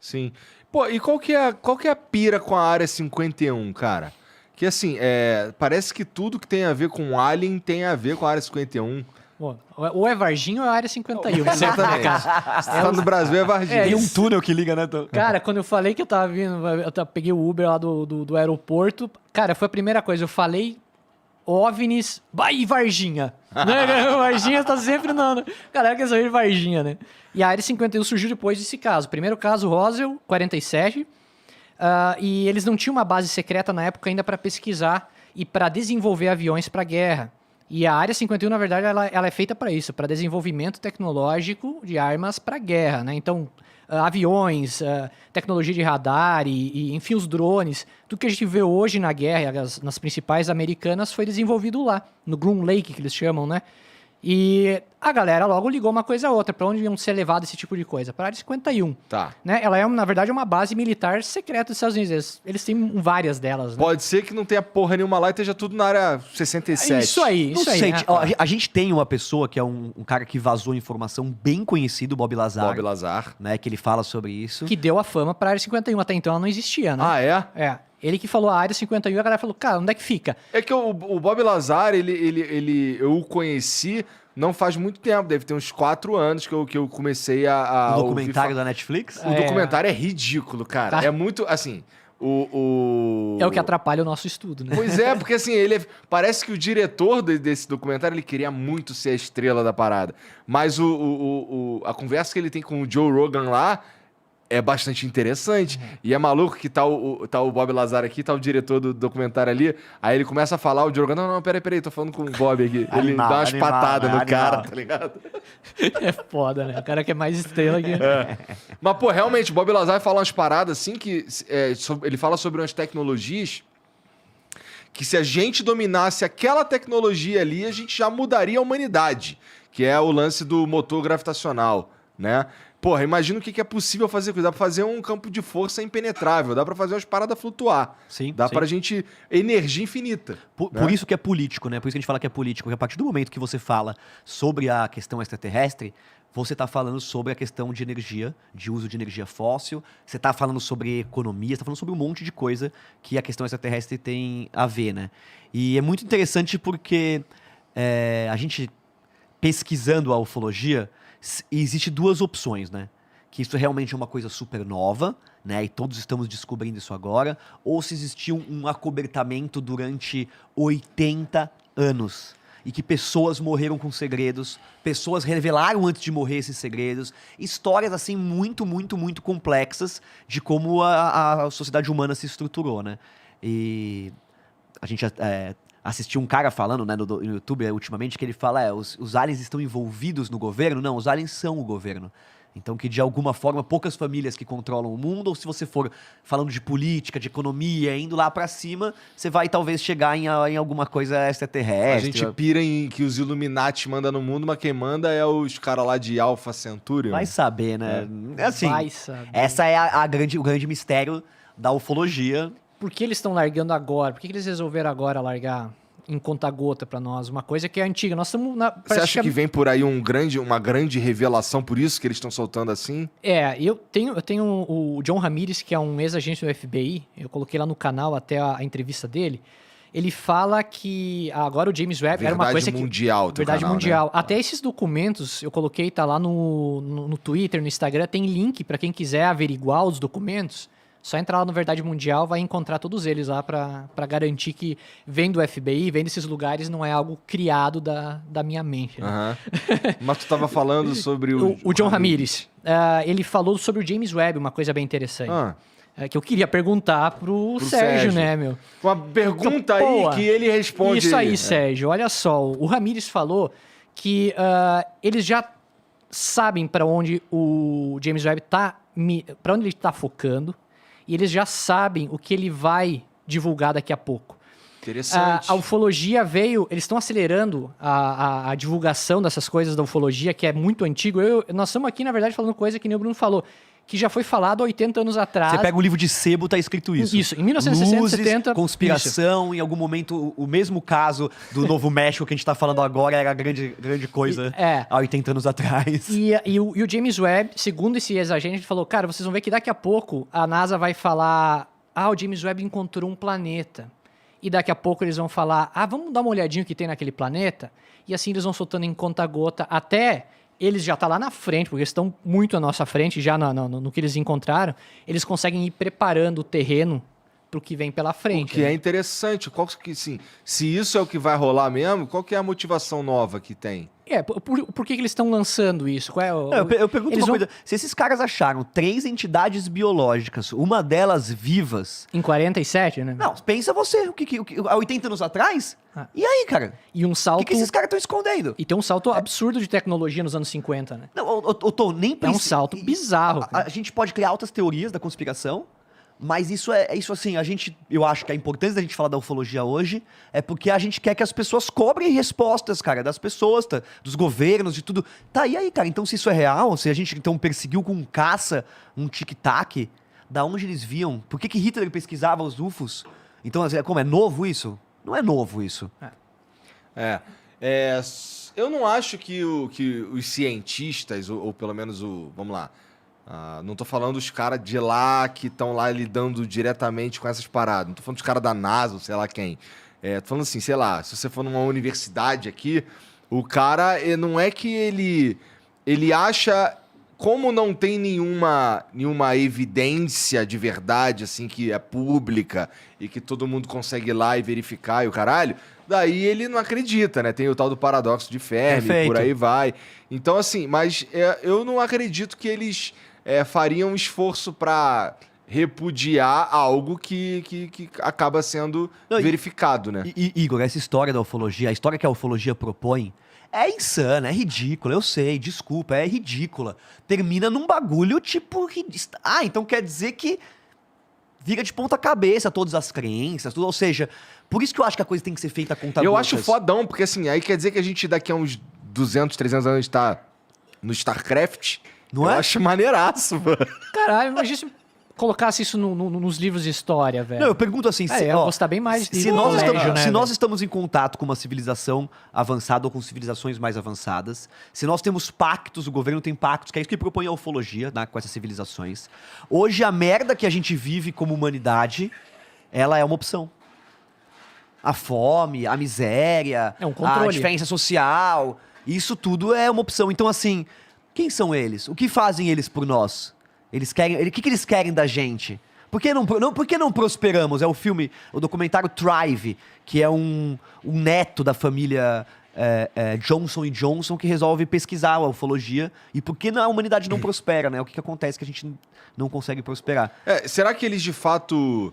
Sim. Pô, e qual que é a pira com a Área 51, cara? Que assim, parece que tudo que tem a ver com Alien tem a ver com a Área 51. Pô, ou é Varginha ou é Área 51. Exatamente. Se tá no Brasil, é Varginha. Tem um túnel que liga, né? Cara, quando eu falei que eu tava vindo, peguei o Uber lá do aeroporto, cara, foi a primeira coisa, eu falei OVNIs, vai Varginha. Né? Varginha tá sempre na... Galera quer saber de Varginha, né? E a Área 51 surgiu depois desse caso. Primeiro caso, Roswell, 47, e eles não tinham uma base secreta na época ainda para pesquisar e para desenvolver aviões para guerra. E a Área 51, na verdade, ela é feita para isso, para desenvolvimento tecnológico de armas para guerra, né? Então, aviões, tecnologia de radar e, enfim, os drones, tudo que a gente vê hoje na guerra, nas principais americanas, foi desenvolvido lá, no Groom Lake, que eles chamam, né? E a galera logo ligou uma coisa a outra. Para onde iam ser levado esse tipo de coisa? Para a Área 51. Tá. Né? Ela é, na verdade, uma base militar secreta dos Estados Unidos. Eles têm várias delas. Né? Pode ser que não tenha porra nenhuma lá e esteja tudo na Área 67. Isso aí, Não isso aí. sei, né? ó, a gente tem uma pessoa que é um cara que vazou informação bem conhecido, Bob Lazar. Bob Lazar. Né, que ele fala sobre isso. Que deu a fama para a Área 51. Até então ela não existia, né? Ah, é? É. Ele que falou a Área 51 e a galera falou, cara, onde é que fica? É que o Bob Lazar, eu o conheci não faz muito tempo, deve ter uns 4 anos que eu comecei a O documentário da Netflix? O documentário é ridículo, cara. Tá. É muito, assim, É o que atrapalha o nosso estudo, né? Pois é, porque assim, parece que o diretor desse documentário, ele queria muito ser a estrela da parada. Mas a conversa que ele tem com o Joe Rogan lá é bastante interessante. E é maluco que tá o Bob Lazar aqui, tá o diretor do documentário ali. Aí ele começa a falar, o Joe Rogan, não, peraí, tô falando com o Bob aqui. Ele dá umas patadas no cara, tá ligado? É foda, né? O cara que é mais estrela que... Mas, pô, realmente, o Bob Lazar fala umas paradas assim que... ele fala sobre umas tecnologias que se a gente dominasse aquela tecnologia ali, a gente já mudaria a humanidade. Que é o lance do motor gravitacional, né? Porra, imagina o que é possível fazer com isso. Dá pra fazer um campo de força impenetrável, dá pra fazer umas paradas flutuar. Sim, dá sim. pra gente... Energia infinita. Por isso que é político, né? Por isso que a gente fala que é político. Porque a partir do momento que você fala sobre a questão extraterrestre, você está falando sobre a questão de energia, de uso de energia fóssil, você está falando sobre economia, você está falando sobre um monte de coisa que a questão extraterrestre tem a ver, né? E é muito interessante porque a gente, pesquisando a ufologia, existe 2 opções, né? Que isso realmente é uma coisa super nova, né? E todos estamos descobrindo isso agora. Ou se existiu um acobertamento durante 80 anos. E que pessoas morreram com segredos, pessoas revelaram antes de morrer esses segredos. Histórias, assim, muito, muito, muito complexas de como a sociedade humana se estruturou, né? E a gente... assistiu um cara falando, né, no YouTube ultimamente, que ele fala, os aliens estão envolvidos no governo? Não, os aliens são o governo. Então que de alguma forma poucas famílias que controlam o mundo, ou se você for falando de política, de economia, indo lá pra cima, você vai talvez chegar em alguma coisa extraterrestre. A gente pira em que os Illuminati mandam no mundo, mas quem manda é os caras lá de Alpha Centauri. Vai saber, né? Assim, Vai saber. essa é o grande mistério da ufologia. Por que eles estão largando agora? Por que eles resolveram agora largar em conta-gota pra nós? Uma coisa que é antiga. Nós estamos na... Você acha que vem por aí uma grande revelação, por isso que eles estão soltando assim? Eu tenho o John Ramirez, que é um ex-agente do FBI. Eu coloquei lá no canal até a entrevista dele. Ele fala que agora o James Webb era uma coisa mundial, que... Verdade canal, mundial. né? Até esses documentos, eu coloquei, tá lá no Twitter, no Instagram, tem link pra quem quiser averiguar os documentos. Só entrar lá no Verdade Mundial, vai encontrar todos eles lá pra garantir que vem do FBI, vem desses lugares, não é algo criado da minha mente. Né? Mas tu tava falando sobre o John Ramirez. Ele falou sobre o James Webb, uma coisa bem interessante. Que eu queria perguntar pro Sérgio, né, meu? Uma pergunta aí que ele responde. Isso aí, Sérgio. Olha só, o Ramirez falou que eles já sabem para onde o James Webb para onde ele tá focando. E eles já sabem o que ele vai divulgar daqui a pouco. Interessante. A ufologia veio... Eles estão acelerando a divulgação dessas coisas da ufologia, que é muito antigo. Nós estamos aqui, na verdade, falando coisa que nem o Bruno falou, que já foi falado há 80 anos atrás. Você pega um livro de sebo, tá escrito isso. Isso, em 1960, Luzes, 70... conspiração, em algum momento, o mesmo caso do Novo México que a gente tá falando agora era grande coisa há 80 anos atrás. E o James Webb, segundo esse ex-agente, ele falou, cara, vocês vão ver que daqui a pouco a NASA vai falar, o James Webb encontrou um planeta. E daqui a pouco eles vão falar, vamos dar uma olhadinha o que tem naquele planeta? E assim eles vão soltando em conta-gota até... Eles já estão lá na frente, porque eles estão muito à nossa frente, já no que eles encontraram. Eles conseguem ir preparando o terreno para o que vem pela frente. O que é interessante. Sim, se isso é o que vai rolar mesmo, qual que é a motivação nova que tem? Por que eles estão lançando isso? Qual é eu pergunto uma coisa. Se esses caras acharam 3 entidades biológicas, uma delas vivas... Em 47, né? Não, pensa você. Há 80 anos atrás? E aí, cara? E um salto... O que esses caras estão escondendo? E tem um salto absurdo de tecnologia nos anos 50, né? Não, Tom, nem É um salto bizarro. A gente pode criar altas teorias da conspiração, mas isso assim, eu acho que a importância da gente falar da ufologia hoje é porque a gente quer que as pessoas cobrem respostas, cara, das pessoas, dos governos, de tudo. E aí, cara, então se isso é real, se a gente então perseguiu com um caça, um tic-tac, da onde eles viam? Por que Hitler pesquisava os UFOs? Então, como é novo isso? Não é novo isso. Eu não acho que os cientistas, ou pelo menos vamos lá, não tô falando dos caras de lá que estão lá lidando diretamente com essas paradas. Não tô falando dos caras da NASA, ou sei lá quem. Tô falando assim, sei lá, se você for numa universidade aqui, o cara não é que ele acha... Como não tem nenhuma evidência de verdade, assim, que é pública e que todo mundo consegue ir lá e verificar e o caralho, daí ele não acredita, né? Tem o tal do paradoxo de Fermi, Perfeito. por aí vai. Então, assim, mas eu não acredito que eles fariam um esforço pra repudiar algo que acaba sendo verificado, né? Igor, essa história da ufologia, a história que a ufologia propõe, é insana, é ridícula, eu sei, desculpa, é ridícula. Termina num bagulho tipo... então quer dizer que vira de ponta cabeça todas as crenças, tudo, ou seja, por isso que eu acho que a coisa tem que ser feita a conta Eu gotas. acho fodão, porque assim, aí quer dizer que a gente daqui a uns 200, 300 anos tá no StarCraft. Não é? Eu acho maneiraço, mano. Caralho, imagina se colocasse isso nos livros de história, velho. Não, eu pergunto assim, eu ia gostar bem mais de se nós colégio, estamos, né, se nós velho? estamos em contato com uma civilização avançada ou com civilizações mais avançadas, se nós temos pactos, o governo tem pactos, que é isso que propõe a ufologia, né, com essas civilizações. Hoje a merda que a gente vive como humanidade, ela é uma opção. A fome, a miséria, É um a controle. diferença social, isso tudo é uma opção. Então assim, quem são eles? O que fazem eles por nós? O que eles querem da gente? Por que não prosperamos? É o documentário Thrive, que é um neto da família Johnson & Johnson que resolve pesquisar a ufologia. E por que a humanidade não prospera, né? O que acontece que a gente não consegue prosperar? Será que eles de fato...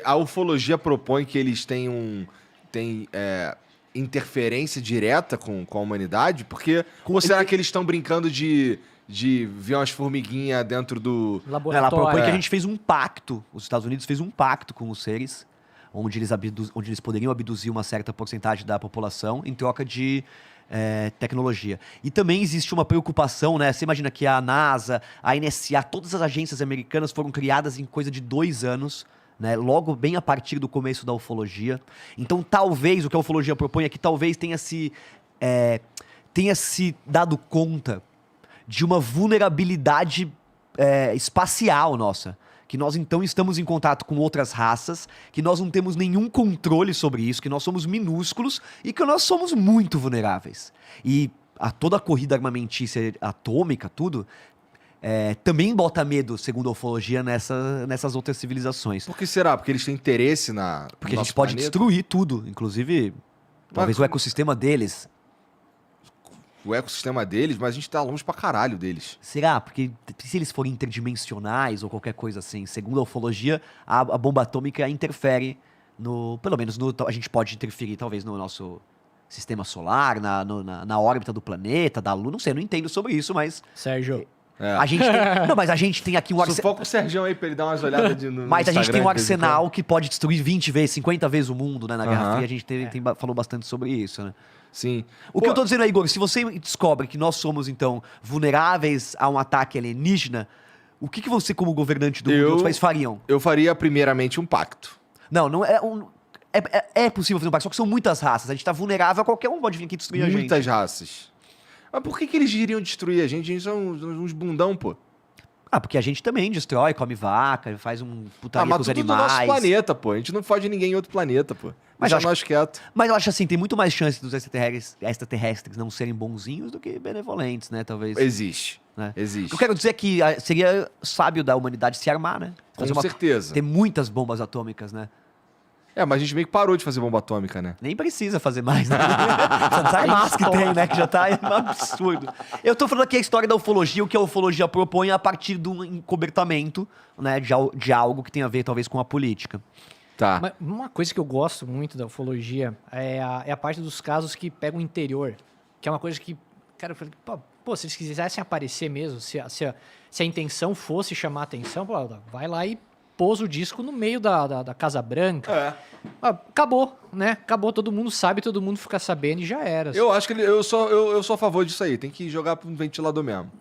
A ufologia propõe que eles têm interferência direta com a humanidade? Porque... Ou será que eles estão brincando de ver umas formiguinhas dentro do... Laboratório. Ela propõe que a gente fez um pacto, os Estados Unidos fez um pacto com os seres, onde eles poderiam abduzir uma certa porcentagem da população em troca de tecnologia. E também existe uma preocupação, né? Você imagina que a NASA, a NSA, todas as agências americanas foram criadas em coisa de 2 anos, né? Logo bem a partir do começo da ufologia. Então talvez, o que a ufologia propõe é que talvez tenha se dado conta de uma vulnerabilidade espacial nossa. Que nós, então, estamos em contato com outras raças, que nós não temos nenhum controle sobre isso, que nós somos minúsculos e que nós somos muito vulneráveis. E toda a corrida armamentícia atômica, tudo, também bota medo, segundo a ufologia, nessas outras civilizações. Por que será? Porque eles têm interesse Porque no a nosso gente pode planeta? destruir tudo, inclusive, talvez o ecossistema deles. O ecossistema deles, mas a gente tá longe pra caralho deles. Será? Porque se eles forem interdimensionais ou qualquer coisa assim, segundo a ufologia, a bomba atômica interfere pelo menos a gente pode interferir talvez no nosso sistema solar, na órbita do planeta, da Lua, não sei, eu não entendo sobre isso, mas Sérgio. a gente tem, não, mas a gente tem aqui um arsenal. Sufoca o Sergião aí pra ele dar umas olhadas no Mas a gente tem um Instagram de vez em arsenal que pode destruir 20 vezes, 50 vezes o mundo, né? Na Guerra Aham. Fria a gente falou bastante sobre isso, né? Sim. O que eu tô dizendo aí, Igor, se você descobre que nós somos, então, vulneráveis a um ataque alienígena, O que você, como governante do mundo, Eu- outros países fariam? Eu faria primeiramente um pacto. Não é um... É possível fazer um pacto, só que são muitas raças. A gente tá vulnerável a qualquer um pode vir aqui destruir a gente. Muitas raças. Mas por que eles iriam destruir a gente? A gente são uns bundão, pô. Ah, porque a gente também destrói, come vaca, faz um putaria com Mas os tudo do nosso animais. planeta, pô. A gente não fode ninguém em outro planeta, pô. Mas Deixa acho nós quieto. Mas eu acho assim, tem muito mais chance dos extraterrestres não serem bonzinhos do que benevolentes, né? Talvez. Existe. Né? O Existe. que eu quero dizer é que seria sábio da humanidade se armar, né? Com certeza. Ter muitas bombas atômicas, né? Mas a gente meio que parou de fazer bomba atômica, né? Nem precisa fazer mais, né? Tantas armas que tem, né? Que já tá um absurdo. Eu tô falando aqui a história da ufologia, o que a ufologia propõe a partir do encobertamento, né? De algo que tem a ver, talvez, com a política. Tá. Mas uma coisa que eu gosto muito da ufologia é a parte dos casos que pegam o interior. Que é uma coisa que, cara, eu falei, pô, se eles quisessem aparecer mesmo, se a intenção fosse chamar a atenção, pô, vai lá e pôs o disco no meio da Casa Branca. Acabou, né? Acabou, todo mundo sabe, todo mundo fica sabendo e já era. Eu acho que eu sou a favor disso aí. Tem que jogar pro ventilador mesmo.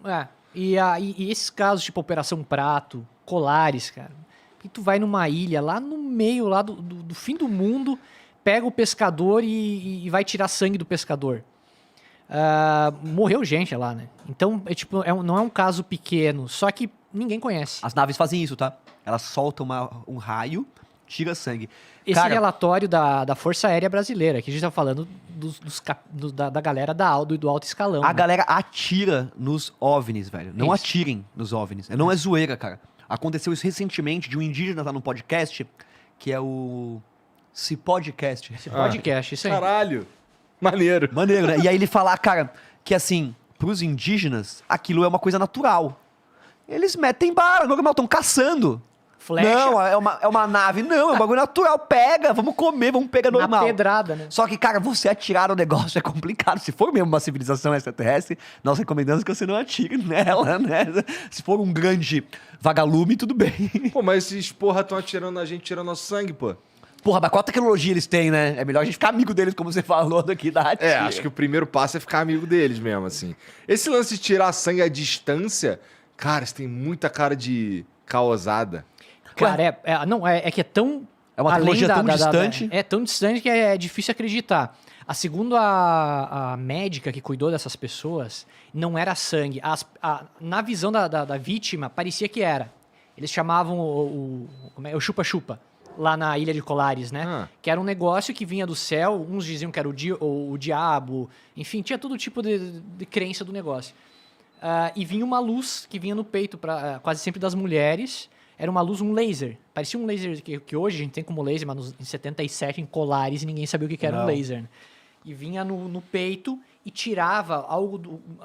E esses casos, tipo Operação Prato, Colares, cara. Que tu vai numa ilha lá no meio lá do fim do mundo, pega o pescador e vai tirar sangue do pescador. Morreu gente lá, né? Então, não é um caso pequeno, só que ninguém conhece. As naves fazem isso, tá? Elas soltam um raio, tira sangue. Esse Cara, relatório da Força Aérea Brasileira, que a gente tá falando da galera do alto escalão. a né? galera atira nos OVNIs, velho. Não Isso. atirem nos OVNIs. Não é zoeira, cara. Aconteceu isso recentemente de um indígena estar num podcast, que é o Cipodcast. Esse podcast, isso aí. Caralho. Maneiro. Maneiro, né? E aí ele falar, cara, que assim, pros indígenas, aquilo é uma coisa natural. Eles metem bala, normal, estão caçando. Flecha Não, é uma nave. Não, é um bagulho natural. Pega, vamos comer, vamos pegar na normal. pedrada, né? Só que, cara, você atirar o negócio é complicado. Se for mesmo uma civilização extraterrestre, nós recomendamos que você não atire nela, né? Se for um grande vagalume, tudo bem. Pô, mas esses porra estão atirando na gente, tirando nosso sangue, pô. Porra, mas qual tecnologia eles têm, né? É melhor a gente ficar amigo deles, como você falou daqui da Acho que o primeiro passo é ficar amigo deles mesmo, assim. Esse lance de tirar sangue à distância, cara, isso tem muita cara de caosada. Cara, que é tão... É uma além tecnologia tão distante. É tão distante que é difícil acreditar. Segundo a médica que cuidou dessas pessoas, não era sangue. Na visão da vítima, parecia que era. Eles chamavam o chupa-chupa, lá na Ilha de Colares, né? Que era um negócio que vinha do céu, uns diziam que era o diabo, enfim, tinha todo tipo de crença do negócio. E vinha uma luz que vinha no peito, quase sempre das mulheres. Era uma luz, um laser. Parecia um laser que hoje a gente tem como laser, mas em 77, em Colares, ninguém sabia o que era um laser. Né? E vinha no peito e tirava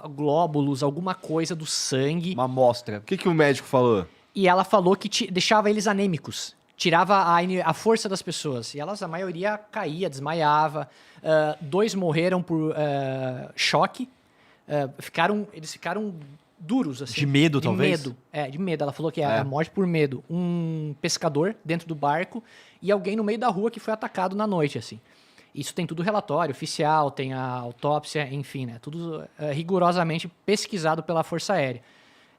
glóbulos, alguma coisa do sangue. Uma amostra. O que o médico falou? E ela falou que deixava eles anêmicos. Tirava a força das pessoas. E a maioria caía, desmaiava. 2 morreram por choque. Eles ficaram duros, assim. De medo, talvez? De medo. De medo. Ela falou que é a morte por medo. Um pescador dentro do barco e alguém no meio da rua que foi atacado na noite, assim. Isso tem tudo relatório oficial, tem a autópsia, enfim, né? Tudo rigorosamente pesquisado pela Força Aérea.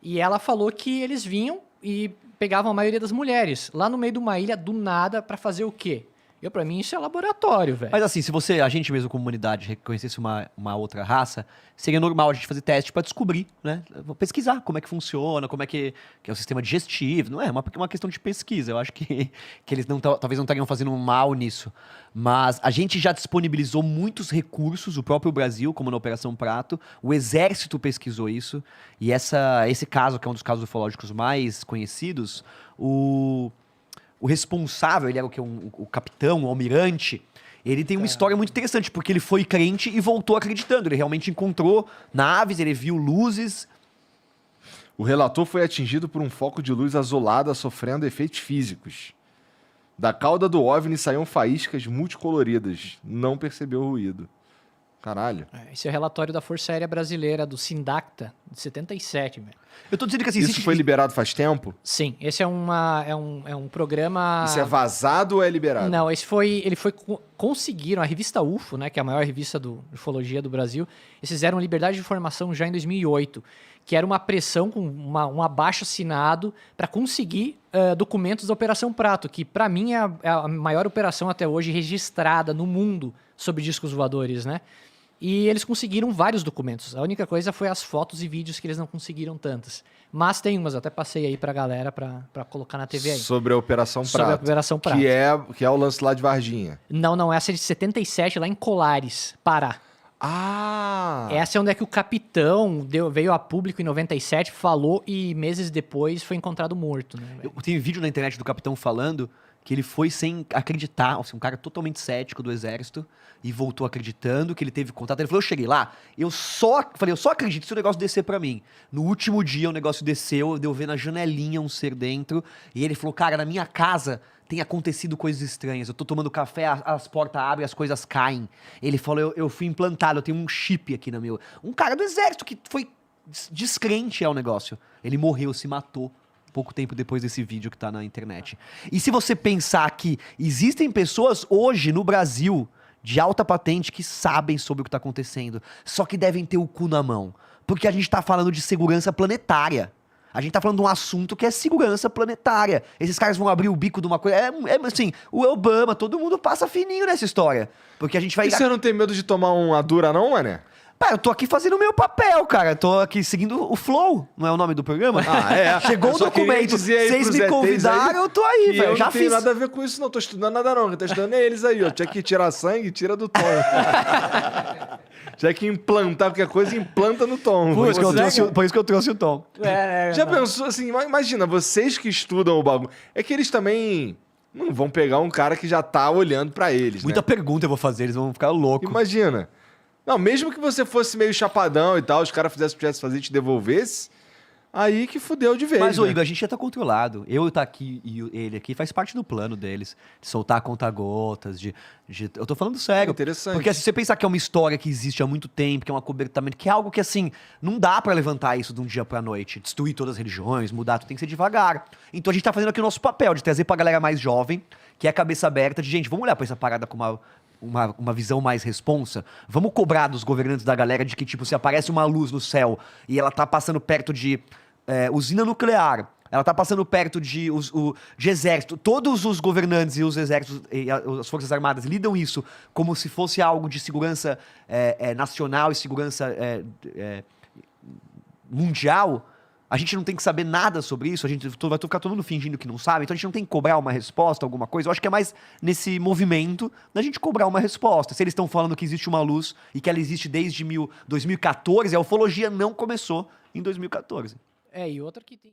E ela falou que eles vinham e pegavam a maioria das mulheres lá no meio de uma ilha, do nada, pra fazer o quê? Pra mim, isso é laboratório, velho. Mas assim, se a gente mesmo como humanidade reconhecesse uma outra raça, seria normal a gente fazer teste pra descobrir, né? Pesquisar como é que funciona, como é que é o sistema digestivo. Não é uma questão de pesquisa. Eu acho que eles talvez não estariam fazendo mal nisso. Mas a gente já disponibilizou muitos recursos, o próprio Brasil, como na Operação Prato. O Exército pesquisou isso. E esse caso, que é um dos casos ufológicos mais conhecidos, o responsável, ele era o capitão, o almirante, ele tem uma história muito interessante, porque ele foi crente e voltou acreditando. Ele realmente encontrou naves, ele viu luzes. O relator foi atingido por um foco de luz azulada sofrendo efeitos físicos. Da cauda do OVNI saíam faíscas multicoloridas. Não percebeu o ruído. Caralho. Esse é o relatório da Força Aérea Brasileira, do Sindacta, de 77, velho. Eu tô dizendo que assim... Isso foi liberado faz tempo? Sim, esse é um programa... Isso é vazado ou é liberado? Não, ele foi conseguiram, a revista UFO, né, que é a maior revista de ufologia do Brasil, eles fizeram liberdade de informação já em 2008, que era uma pressão com um abaixo-assinado para conseguir documentos da Operação Prato, que para mim é a maior operação até hoje registrada no mundo sobre discos voadores, né? E eles conseguiram vários documentos. A única coisa foi as fotos e vídeos que eles não conseguiram tantas. Mas tem umas, até passei aí pra galera pra colocar na TV aí. Sobre a Operação Prato. Sobre a Operação Prato. Que é o lance lá de Varginha. Não, essa é de 77, lá em Colares, Pará. Ah! Essa é onde é que o capitão veio a público em 97, falou e meses depois foi encontrado morto. Né? Tem vídeo na internet do capitão falando que ele foi sem acreditar, assim, um cara totalmente cético do exército, e voltou acreditando que ele teve contato. Ele falou, eu cheguei lá, eu só acredito se o negócio descer pra mim. No último dia o negócio desceu, eu ver na janelinha um ser dentro, e ele falou, cara, na minha casa tem acontecido coisas estranhas, eu tô tomando café, as portas abrem, as coisas caem. Ele falou, eu fui implantado, eu tenho um chip aqui na meu... Um cara do exército que foi descrente ao negócio. Ele morreu, se matou pouco tempo depois desse vídeo que tá na internet. E se você pensar que existem pessoas hoje no Brasil de alta patente que sabem sobre o que tá acontecendo, só que devem ter o cu na mão. Porque a gente tá falando de segurança planetária. A gente tá falando de um assunto que é segurança planetária. Esses caras vão abrir o bico de uma coisa... assim, o Obama, todo mundo passa fininho nessa história. Porque a gente vai... E você não tem medo de tomar uma dura não, mané? Pá, eu tô aqui fazendo o meu papel, cara. Tô aqui seguindo o Flow, não é o nome do programa? Ah, é. Chegou o documento, vocês me convidaram, eu tô aí, velho. Eu já não tenho nada a ver com isso, não. Tô estudando nada, não. Quem tá estudando é eles aí, ó. Tinha que tirar sangue, tira do tom. Tinha que implantar qualquer coisa, implanta no tom. Por isso que eu trouxe o tom. Já pensou assim, imagina, vocês que estudam o bagulho. É que eles também não vão pegar um cara que já tá olhando pra eles, Muita né? pergunta eu vou fazer, eles vão ficar loucos. Imagina. Não, mesmo que você fosse meio chapadão e tal, os caras fizessem o que tivesse fazer e te devolvesse, aí que fudeu de vez. Mas, né? ô Igor, a gente já tá controlado. Eu tá aqui e ele aqui faz parte do plano deles. De soltar conta-gotas, eu tô falando sério. Interessante. Porque se você pensar que é uma história que existe há muito tempo, que é um acobertamento, que é algo que, assim, não dá pra levantar isso de um dia pra noite. Destruir todas as religiões, mudar, tudo tem que ser devagar. Então a gente tá fazendo aqui o nosso papel, de trazer pra galera mais jovem, que é a cabeça aberta, de gente, vamos olhar pra essa parada com uma visão mais responsa. Vamos cobrar dos governantes da galera de que, tipo, se aparece uma luz no céu e ela tá passando perto de usina nuclear, ela tá passando perto de exército, todos os governantes e os exércitos e as forças armadas lidam isso como se fosse algo de segurança nacional e segurança mundial. A gente não tem que saber nada sobre isso, a gente vai ficar todo mundo fingindo que não sabe, então a gente não tem que cobrar uma resposta, alguma coisa. Eu acho que é mais nesse movimento da gente cobrar uma resposta. Se eles estão falando que existe uma luz e que ela existe desde 2014, a ufologia não começou em 2014. E outra que tem...